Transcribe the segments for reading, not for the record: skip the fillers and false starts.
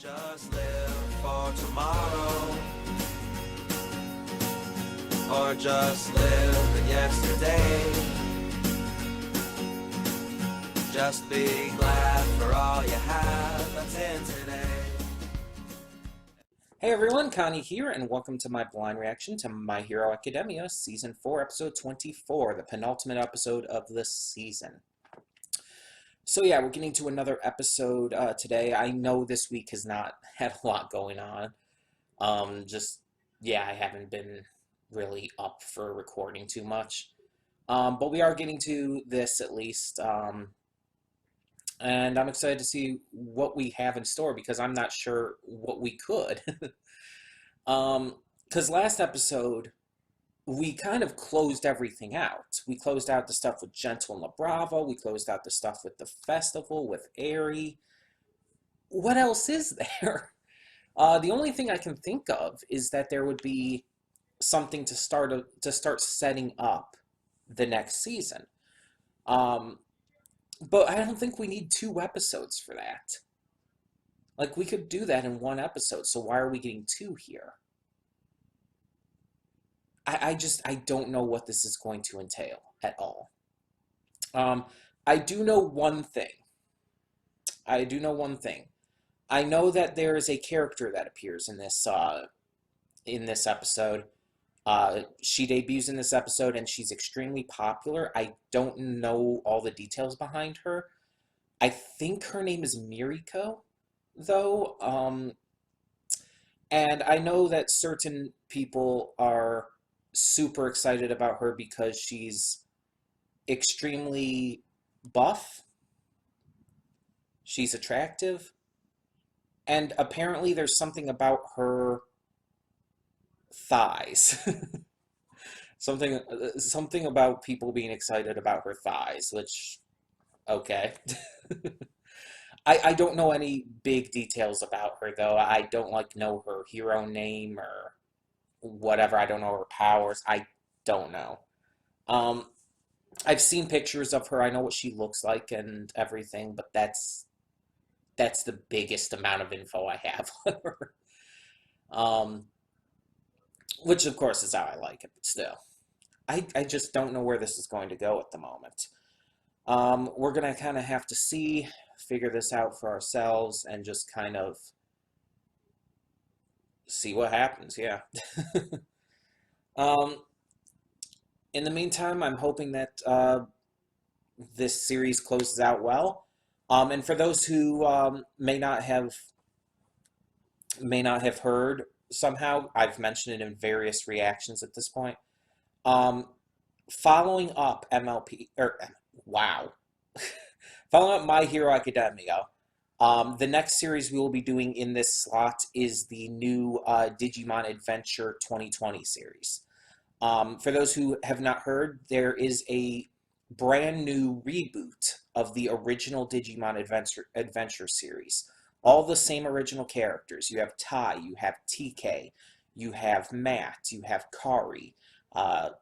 Don't just live for tomorrow, or just live in yesterday. Just be glad for all you have that's in today. Hey everyone, Connie here, and welcome to my blind reaction to My Hero Academia Season 4, Episode 24, the penultimate episode of the season. So yeah, we're getting to another episode today. I know this week has not had a lot going on. I haven't been really up for recording too much. But we are getting to this at least. And I'm excited to see what we have in store because I'm not sure what we could. Because last episode, we kind of closed everything out. We closed out the stuff with Gentle and La Bravo. We closed out the stuff with the festival, with Aerie. What else is there? The only thing I can think of is that there would be something to start setting up the next season. But I don't think we need 2 episodes for that. Like, we could do that in 1 episode, so why are we getting 2 here? I don't know what this is going to entail at all. I do know one thing. I know that there is a character that appears in this episode. She debuts in this episode, and she's extremely popular. I don't know all the details behind her. I think her name is Miriko, though. And I know that certain people are super excited about her because she's extremely buff, she's attractive, and apparently there's something about her thighs. something about people being excited about her thighs, which, okay. I don't know any big details about her, though. I don't know her hero name or whatever. I don't know her powers. I don't know. I've seen pictures of her. I know what she looks like and everything, but that's the biggest amount of info I have on her. Which of course is how I like it, but still. I just don't know where this is going to go at the moment. We're gonna kind of have to figure this out for ourselves and just kind of see what happens, yeah. In the meantime, I'm hoping that this series closes out well. And for those who may not have heard somehow, I've mentioned it in various reactions at this point. Following up following up My Hero Academia, the next series we will be doing in this slot is the new Digimon Adventure 2020 series. For those who have not heard, there is a brand new reboot of the original Digimon Adventure series. All the same original characters. You have Tai, you have TK, you have Matt, you have Kari,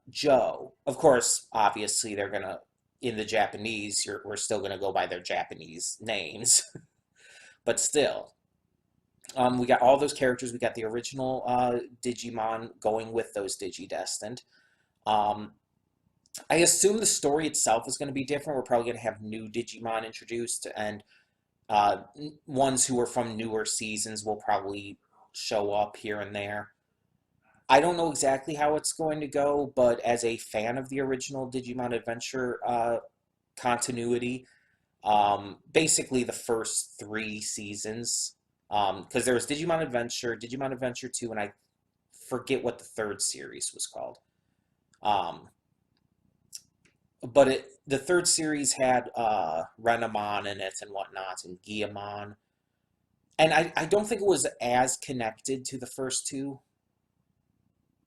Joe. Of course, obviously, they're going to, in the Japanese, we're still going to go by their Japanese names. But still, we got all those characters. We got the original Digimon going with those Digidestined. I assume the story itself is going to be different. We're probably going to have new Digimon introduced, and ones who are from newer seasons will probably show up here and there. I don't know exactly how it's going to go, but as a fan of the original Digimon Adventure continuity, basically the first 3 seasons, because there was Digimon Adventure 2, and I forget what the 3rd series was called. But the 3rd series had Renamon in it and whatnot, and Guillamon. And I don't think it was as connected to the first 2,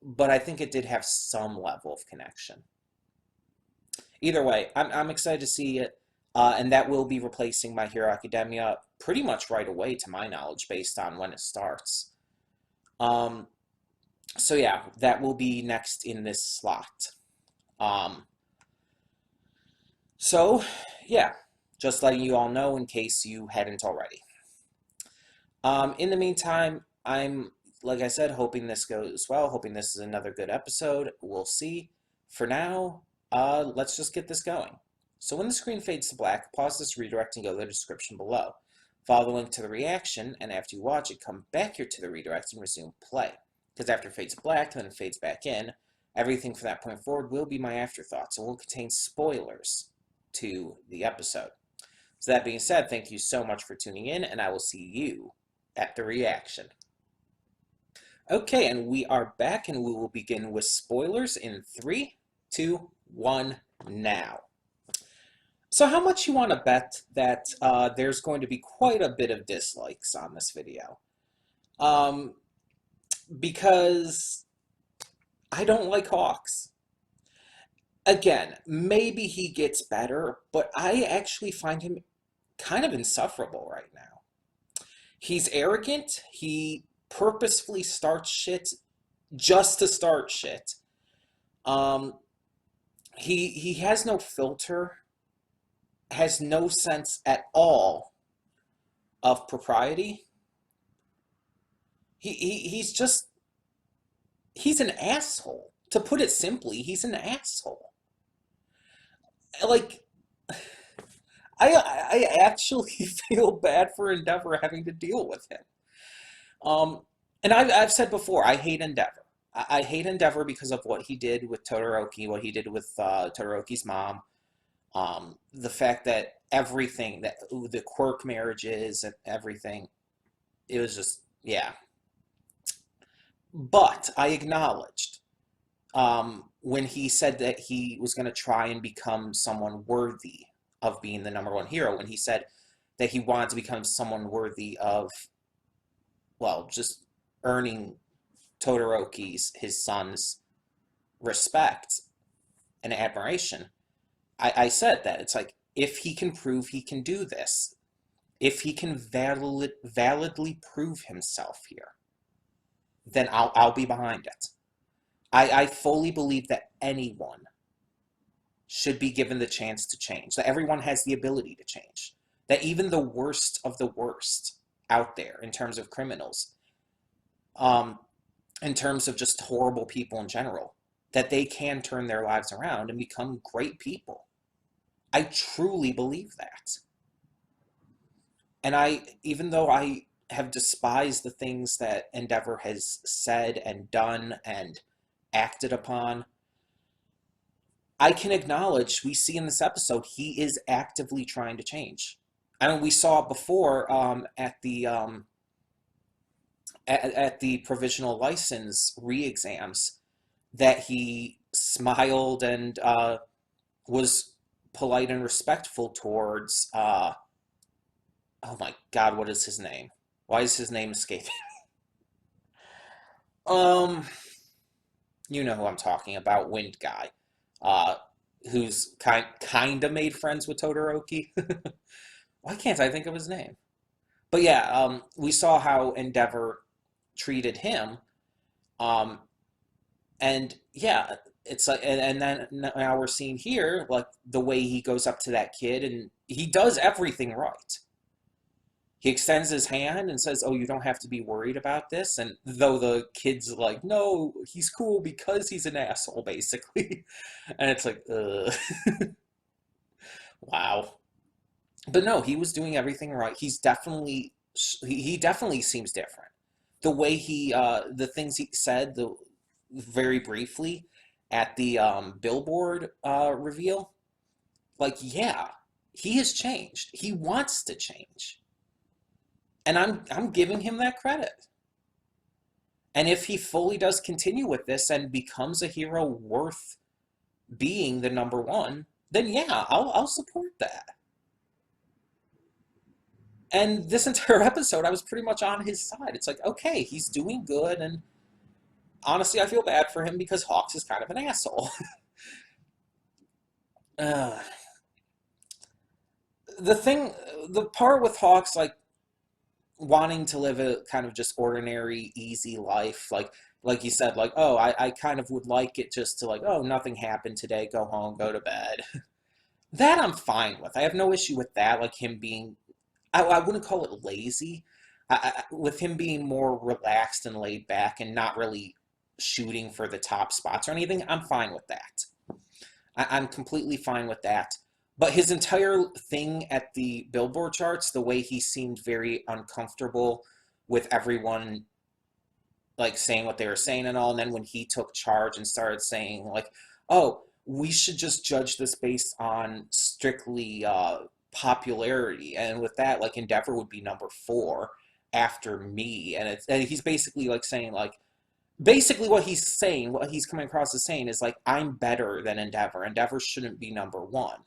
but I think it did have some level of connection. Either way, I'm excited to see it, and that will be replacing My Hero Academia pretty much right away, to my knowledge, based on when it starts. So yeah, that will be next in this slot. So yeah, just letting you all know in case you hadn't already. In the meantime, I'm, like I said, hoping this goes well, hoping this is another good episode. We'll see. For now, let's just get this going. So when the screen fades to black, pause this redirect and go to the description below. Follow the link to the reaction, and after you watch it, come back here to the redirect and resume play. Because after it fades black and then it fades back in, everything from that point forward will be my afterthoughts and will contain spoilers to the episode. So that being said, thank you so much for tuning in, and I will see you at the reaction. Okay, and we are back, and we will begin with spoilers in 3, 2, 1, now. So how much you want to bet that there's going to be quite a bit of dislikes on this video? Because I don't like Hawks. Again, maybe he gets better, but I actually find him kind of insufferable right now. He's arrogant. He purposefully starts shit just to start shit. He has no filter, has no sense at all of propriety. He's an asshole. To put it simply, he's an asshole. Like, I actually feel bad for Endeavor having to deal with him. And I've said before, I hate Endeavor. I hate Endeavor because of what he did with Todoroki, what he did with Todoroki's mom. The fact that everything, that the quirk marriages and everything, it was just, yeah. But I acknowledged when he said that he was going to try and become someone worthy of being the #1 hero, when he said that he wanted to become someone worthy of, well, just earning Todoroki's, his son's, respect and admiration. I said that. It's like, if he can prove he can do this, if he can validly prove himself here, then I'll be behind it. I fully believe that anyone should be given the chance to change, that everyone has the ability to change, that even the worst of the worst out there in terms of criminals, in terms of just horrible people in general, that they can turn their lives around and become great people. I truly believe that. And even though I have despised the things that Endeavor has said and done and acted upon, I can acknowledge, we see in this episode, he is actively trying to change. I mean, we saw it before at the provisional license re-exams, that he smiled and was polite and respectful towards, oh my God, what is his name? Why is his name escaping? You know who I'm talking about, Wind Guy, who's kind of made friends with Todoroki. Why can't I think of his name? But yeah, we saw how Endeavor treated him, and yeah, it's like, and then now we're seeing here, like, the way he goes up to that kid, and he does everything right. He extends his hand and says, "Oh, you don't have to be worried about this." And though the kid's like, "No, he's cool because he's an asshole," basically. And it's like, wow. But no, he was doing everything right. He definitely seems different. The way the things he said, very briefly at the billboard reveal, like, yeah, he has changed. He wants to change. And I'm giving him that credit. And if he fully does continue with this and becomes a hero worth being the #1, then yeah, I'll support that. And this entire episode, I was pretty much on his side. It's like, okay, he's doing good, and honestly, I feel bad for him because Hawks is kind of an asshole. The part with Hawks, like, wanting to live a kind of just ordinary, easy life, like you said, like, oh, I kind of would like it just to, like, oh, nothing happened today, go home, go to bed. That I'm fine with. I have no issue with that, like him being, I wouldn't call it lazy, with him being more relaxed and laid back and not really shooting for the top spots or anything, I'm fine with that. I'm completely fine with that. But his entire thing at the Billboard charts, the way he seemed very uncomfortable with everyone like saying what they were saying and all, and then when he took charge and started saying like, "Oh, we should just judge this based on strictly popularity," and with that, like Endeavor would be number four after me, and he's basically like saying like basically what he's saying, what he's coming across as saying is like, I'm better than Endeavor. Endeavor shouldn't be number one.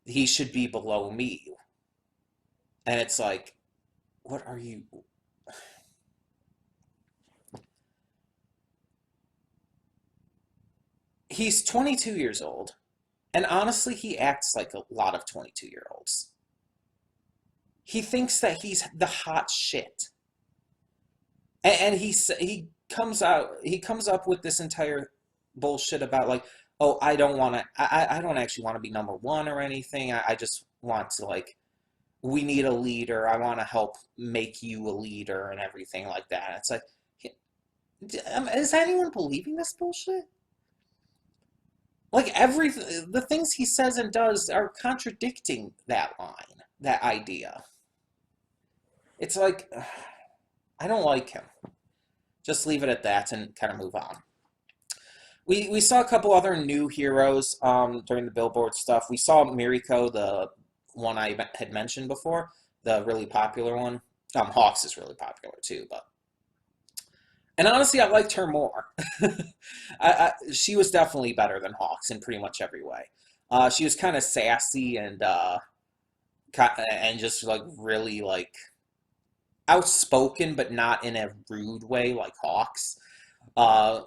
He should be below me. And it's like, what are you? He's 22 years old. And honestly, he acts like a lot of 22-year-olds. He thinks that he's the hot shit. And he comes up with this entire bullshit about like, oh, I don't actually want to be number one or anything. I just want to like, we need a leader. I want to help make you a leader and everything like that. It's like, is anyone believing this bullshit? Like the things he says and does are contradicting that line, that idea. It's like, I don't like him. Just leave it at that and kind of move on. We saw a couple other new heroes during the Billboard stuff. We saw Miriko, the one I had mentioned before, the really popular one. Hawks is really popular too, but and honestly, I liked her more. She was definitely better than Hawks in pretty much every way. She was kind of sassy and just like really like outspoken, but not in a rude way like Hawks. Uh,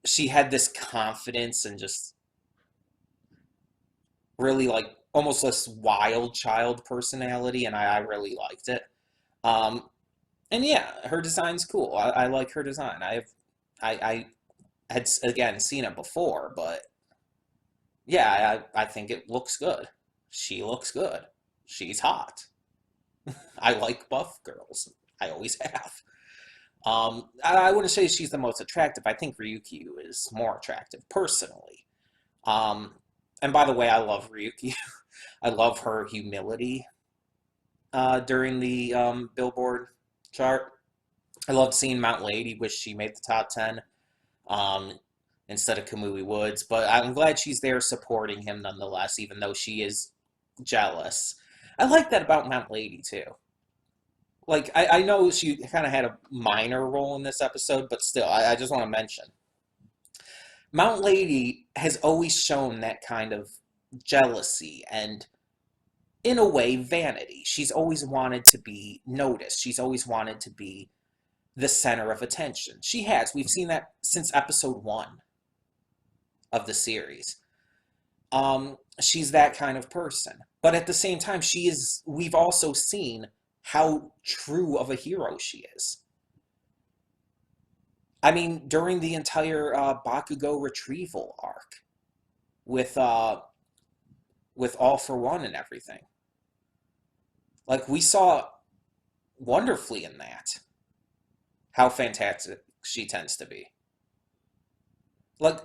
she had this confidence and just really like almost this wild child personality, and I really liked it. Um, and yeah, her design's cool. I like her design. I had again seen it before, but yeah, I think it looks good. She looks good. She's hot. I like buff girls. I always have. I wouldn't say she's the most attractive. I think Ryukyu is more attractive personally. Um, and by the way, I love Ryukyu. I love her humility during the Billboard chart. I loved seeing Mount Lady. Wish she made the top 10 um, instead of Kamui Woods. But I'm glad she's there supporting him nonetheless, even though she is jealous. I like that about Mount Lady too. Like, I know she kind of had a minor role in this episode, but still, I just want to mention. Mount Lady has always shown that kind of jealousy and, in a way, vanity. She's always wanted to be noticed. She's always wanted to be the center of attention. She has. We've seen that since episode 1 of the series. She's that kind of person. But at the same time, we've also seen how true of a hero she is. I mean, during the entire Bakugo retrieval arc with All for One and everything. Like, we saw wonderfully in that how fantastic she tends to be. Like,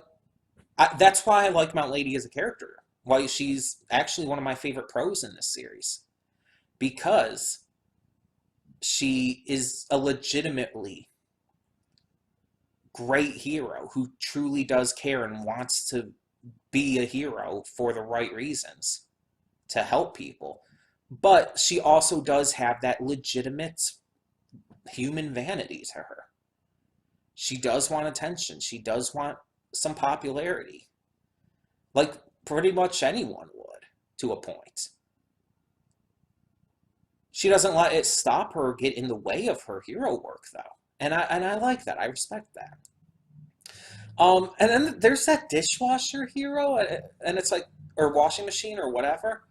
that's why I like Mount Lady as a character. Why she's actually one of my favorite pros in this series. Because she is a legitimately great hero who truly does care and wants to be a hero for the right reasons to help people. But she also does have that legitimate human vanity to her. She does want attention. She does want some popularity. Like pretty much anyone would, to a point. She doesn't let it stop her or get in the way of her hero work, though. And I like that. I respect that. And then there's that dishwasher hero, and it's like, or washing machine or whatever.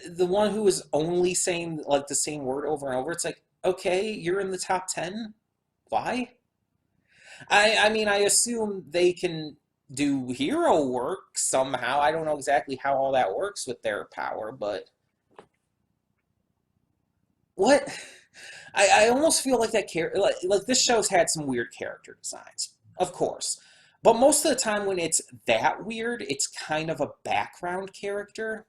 The one who is only saying like the same word over and over. It's like, okay, you're in the top 10. Why? I mean, I assume they can do hero work somehow. I don't know exactly how all that works with their power, but what? I almost feel like that character, like this show's had some weird character designs, of course. But most of the time when it's that weird, it's kind of a background character.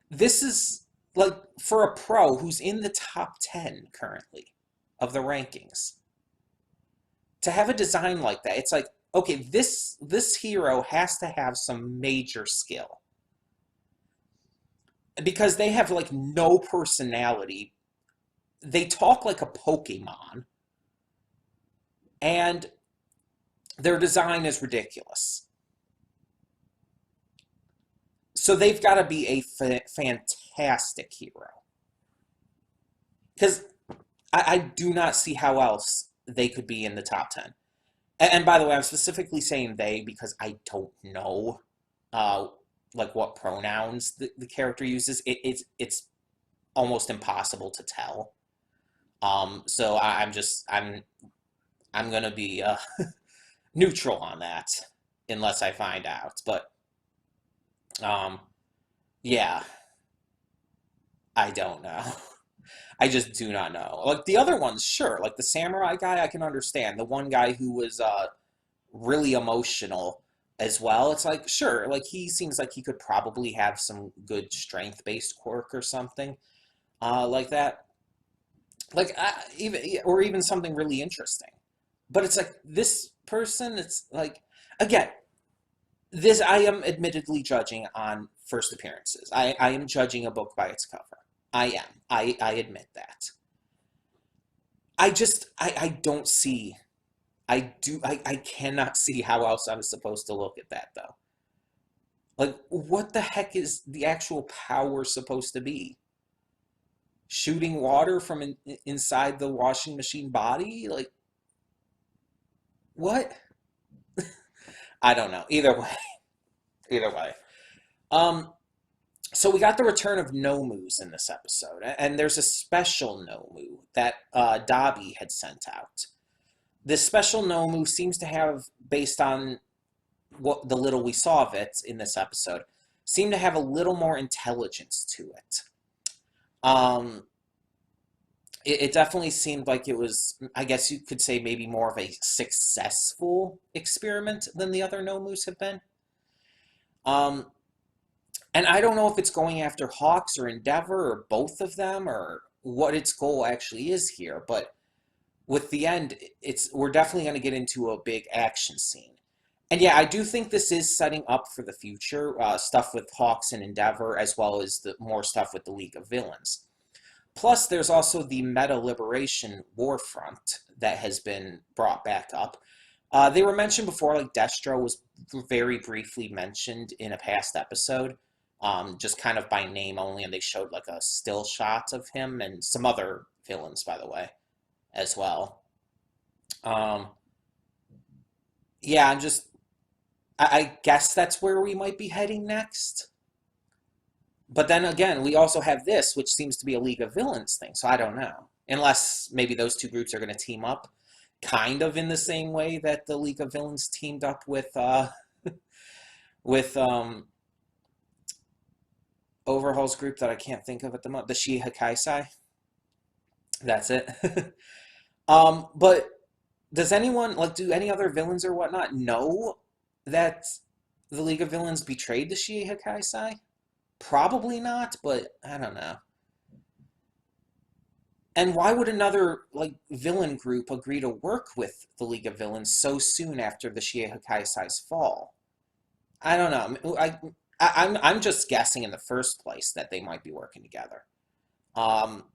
This is like for a pro who's in the top 10 currently of the rankings. To have a design like that, it's like, okay, this hero has to have some major skill because they have like no personality. They talk like a Pokemon, and their design is ridiculous. So they've got to be a fantastic hero. Because I do not see how else they could be in the top 10. And by the way, I'm specifically saying they because I don't know uh, like what pronouns the character uses. It's almost impossible to tell. So I'm gonna be neutral on that unless I find out. But um, yeah, I don't know. I just do not know. Like the other ones, sure. Like the samurai guy, I can understand. The one guy who was really emotional as well. It's like, sure, like he seems like he could probably have some good strength-based quirk or something like that. Like even or even something really interesting. But it's like this person, it's like again, this I am admittedly judging on first appearances. I am judging a book by its cover. I am. I admit that. I don't see I cannot see how else I'm supposed to look at that though. Like what the heck is the actual power supposed to be? Shooting water from inside the washing machine body? Like what? I don't know. Either way. Either way. Um so we got the return of Nomus in this episode, and there's a special Nomu that Dobby had sent out. This special Nomu seems to have, based on what the little we saw of it in this episode, seemed to have a little more intelligence to it. Um, it definitely seemed like it was, I guess you could say, maybe more of a successful experiment than the other Nomus have been. Um, and I don't know if it's going after Hawks or Endeavor or both of them or what its goal actually is here, but with the end, it's we're definitely going to get into a big action scene. And yeah, I do think this is setting up for the future, stuff with Hawks and Endeavor, as well as the more stuff with the League of Villains. Plus, there's also the Meta Liberation Warfront that has been brought back up. They were mentioned before, like Destro was very briefly mentioned in a past episode, just kind of by name only, and they showed like a still shot of him and some other villains, by the way, as well. Um, yeah, I guess that's where we might be heading next. But then again, we also have this, which seems to be a League of Villains thing, so I don't know. Unless maybe those two groups are going to team up, kind of in the same way that the League of Villains teamed up with Overhaul's group that I can't think of at the moment, the Shiha Kaisai. That's it. But does anyone like do any other villains or whatnot know that the League of Villains betrayed the Shiha Kaisai? Probably not, but I don't know. And why would another like villain group agree to work with the League of Villains so soon after the Shiha Kaisai's fall? I don't know. I'm just guessing in the first place that they might be working together. Um,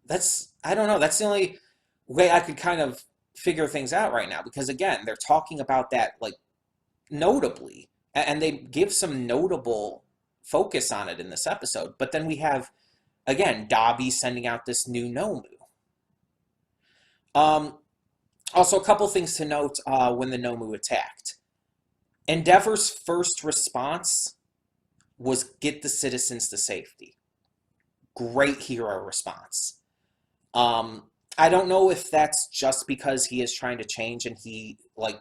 that's I don't know. That's the only way I could kind of figure things out right now because again, they're talking about that like notably, and they give some notable focus on it in this episode. But then we have again Dobby sending out this new Nomu. Um, Also, a couple things to note when the Nomu attacked. Endeavor's first response was get the citizens to safety. Great hero response. Um, I don't know if that's just because he is trying to change and he like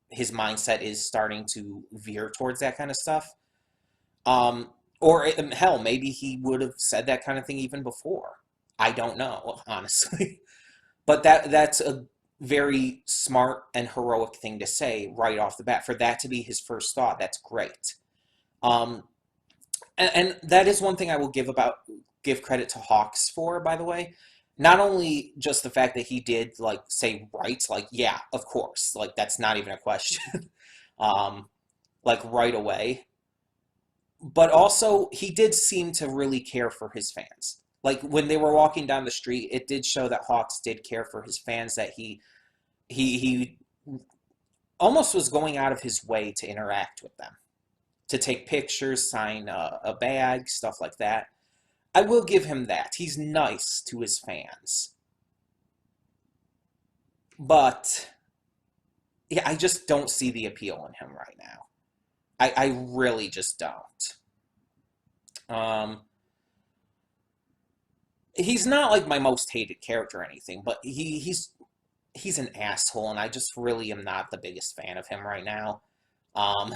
his mindset is starting to veer towards that kind of stuff. Um, Or hell, maybe he would have said that kind of thing even before. I don't know, honestly. But that's a very smart and heroic thing to say right off the bat. For that to be his first thought, that's great. Um, and that is one thing I will give credit to Hawks for, by the way. Not only just the fact that he did like say right, like yeah, of course, like that's not even a question, um, like right away. But also he did seem to really care for his fans. Like when they were walking down the street, it did show that Hawks did care for his fans. That he almost was going out of his way to interact with them, to take pictures, sign a bag, stuff like that. I will give him that. He's nice to his fans. But yeah, I just don't see the appeal in him right now. I really just don't. Um, he's not like my most hated character or anything, but he's an asshole, and I just really am not the biggest fan of him right now. Um,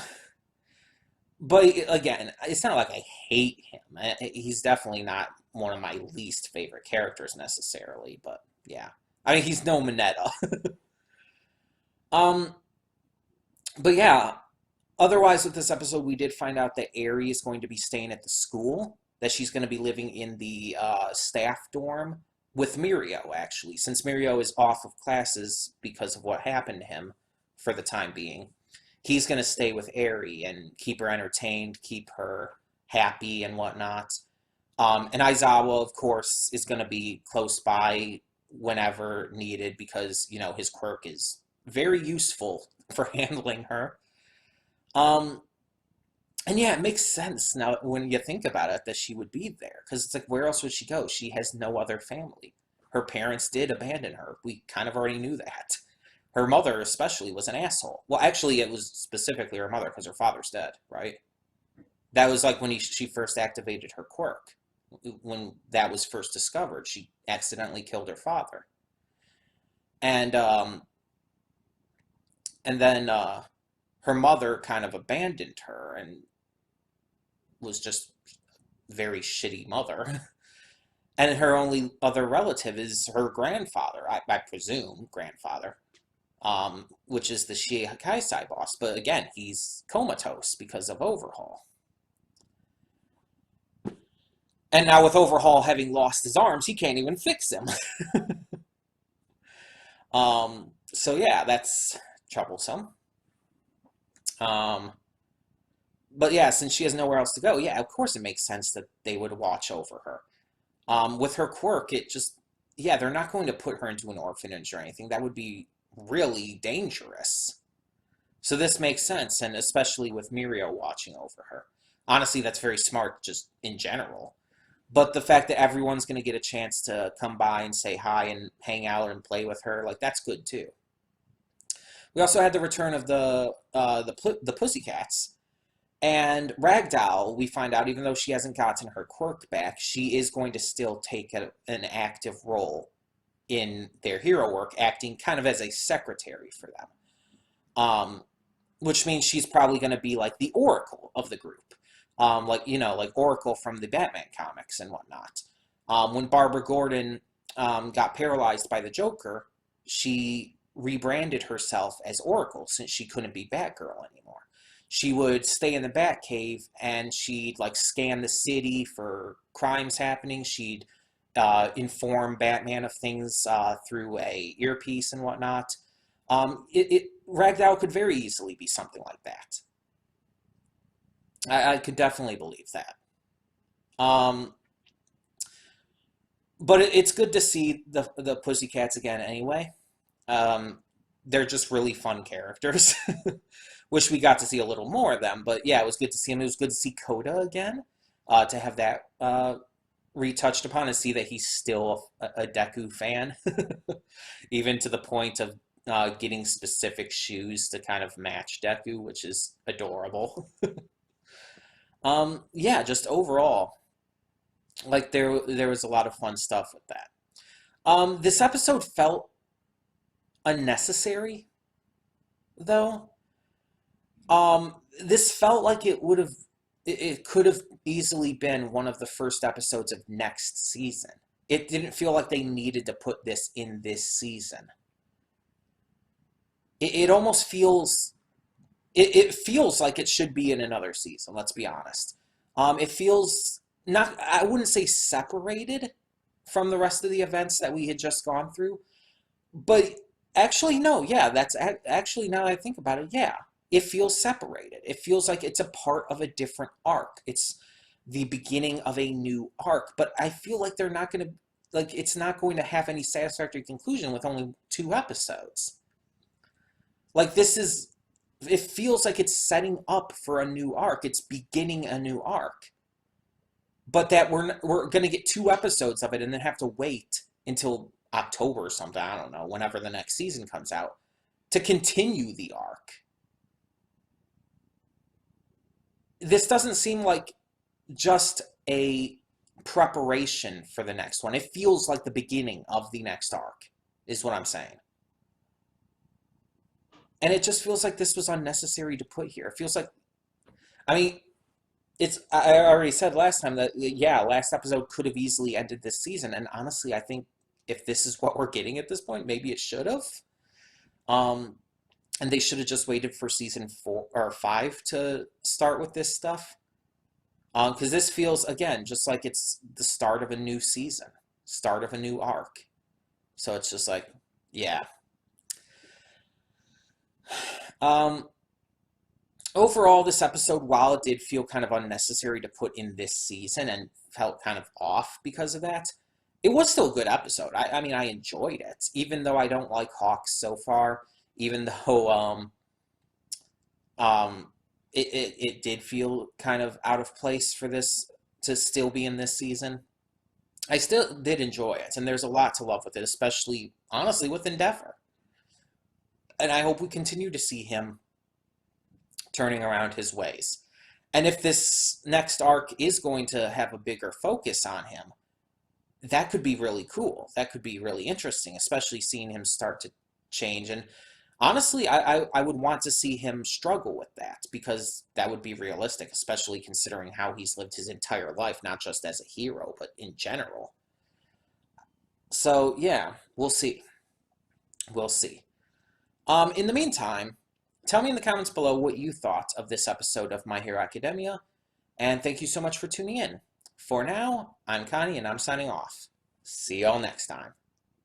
but again, it's not like I hate him. He's definitely not one of my least favorite characters necessarily, but yeah. I mean, he's no Mineta. Um, but yeah, otherwise with this episode, we did find out that Aerie is going to be staying at the school, that she's going to be living in the staff dorm with Mirio, actually, since Mirio is off of classes because of what happened to him for the time being. He's going to stay with Aerie and keep her entertained, keep her happy and whatnot. And Aizawa, of course, is going to be close by whenever needed because, you know, his quirk is very useful for handling her. Um, and yeah, it makes sense now when you think about it that she would be there because it's like, where else would she go? She has no other family. Her parents did abandon her. We kind of already knew that. Her mother, especially, was an asshole. Well, actually, it was specifically her mother because her father's dead, right? That was like when she first activated her quirk. When that was first discovered, she accidentally killed her father. And then her mother kind of abandoned her and was just very shitty mother. And her only other relative is her grandfather, I presume, grandfather, which is the Shiikaisai boss. But again, he's comatose because of Overhaul. And now with Overhaul having lost his arms, he can't even fix him. So yeah, that's troublesome. Um, but yeah, since she has nowhere else to go, yeah, of course it makes sense that they would watch over her. With her quirk, it just, yeah, they're not going to put her into an orphanage or anything. That would be really dangerous. So this makes sense, and especially with Mirio watching over her. Honestly, that's very smart just in general. But the fact that everyone's going to get a chance to come by and say hi and hang out and play with her, like, that's good too. We also had the return of the Pussycats. And Ragdoll, we find out, even though she hasn't gotten her quirk back, she is going to still take an active role in their hero work, acting kind of as a secretary for them. Which means she's probably going to be like the Oracle of the group. Like, you know, like Oracle from the Batman comics and whatnot. When Barbara Gordon got paralyzed by the Joker, she rebranded herself as Oracle since she couldn't be Batgirl anymore. She would stay in the Batcave and she'd like scan the city for crimes happening. She'd inform Batman of things through a earpiece and whatnot. Ragdoll could very easily be something like that. I could definitely believe that. Um, but it's good to see the Pussycats again anyway. Um, they're just really fun characters. Wish we got to see a little more of them, but yeah, it was good to see them. It was good to see Coda again, to have that retouched upon and see that he's still a Deku fan, even to the point of getting specific shoes to kind of match Deku, which is adorable. Yeah, just overall, like there was a lot of fun stuff with that. This episode felt unnecessary, though. This felt like it could have easily been one of the first episodes of next season. It didn't feel like they needed to put this in this season. It almost feels, it feels like it should be in another season, let's be honest. It feels not, I wouldn't say separated from the rest of the events that we had just gone through, but actually, no, yeah, that's actually, now that I think about it, yeah, it feels separated. It feels like it's a part of a different arc. It's the beginning of a new arc, but I feel like they're not going to, like, it's not going to have any satisfactory conclusion with only 2 episodes. Like, this is, it feels like it's setting up for a new arc. It's beginning a new arc. But that we're going to get 2 episodes of it and then have to wait until October or something, I don't know, whenever the next season comes out, to continue the arc. This doesn't seem like just a preparation for the next one. It feels like the beginning of the next arc, is what I'm saying. And it just feels like this was unnecessary to put here. It feels like, I mean, I already said last time that, yeah, last episode could have easily ended this season. And honestly, I think if this is what we're getting at this point, maybe it should have. And they should have just waited for season 4 or 5 to start with this stuff. Because this feels, again, just like it's the start of a new season, start of a new arc. So it's just like, yeah. Overall, this episode, while it did feel kind of unnecessary to put in this season and felt kind of off because of that, it was still a good episode. I mean, I enjoyed it, even though I don't like Hawks so far, even though it did feel kind of out of place for this to still be in this season. I still did enjoy it, and there's a lot to love with it, especially, honestly, with Endeavor. And I hope we continue to see him turning around his ways. And if this next arc is going to have a bigger focus on him, that could be really cool. That could be really interesting, especially seeing him start to change. And honestly, I would want to see him struggle with that, because that would be realistic, especially considering how he's lived his entire life, not just as a hero, but in general. So, yeah, we'll see. We'll see. In the meantime, tell me in the comments below what you thought of this episode of My Hero Academia, and thank you so much for tuning in. For now, I'm Connie, and I'm signing off. See y'all next time.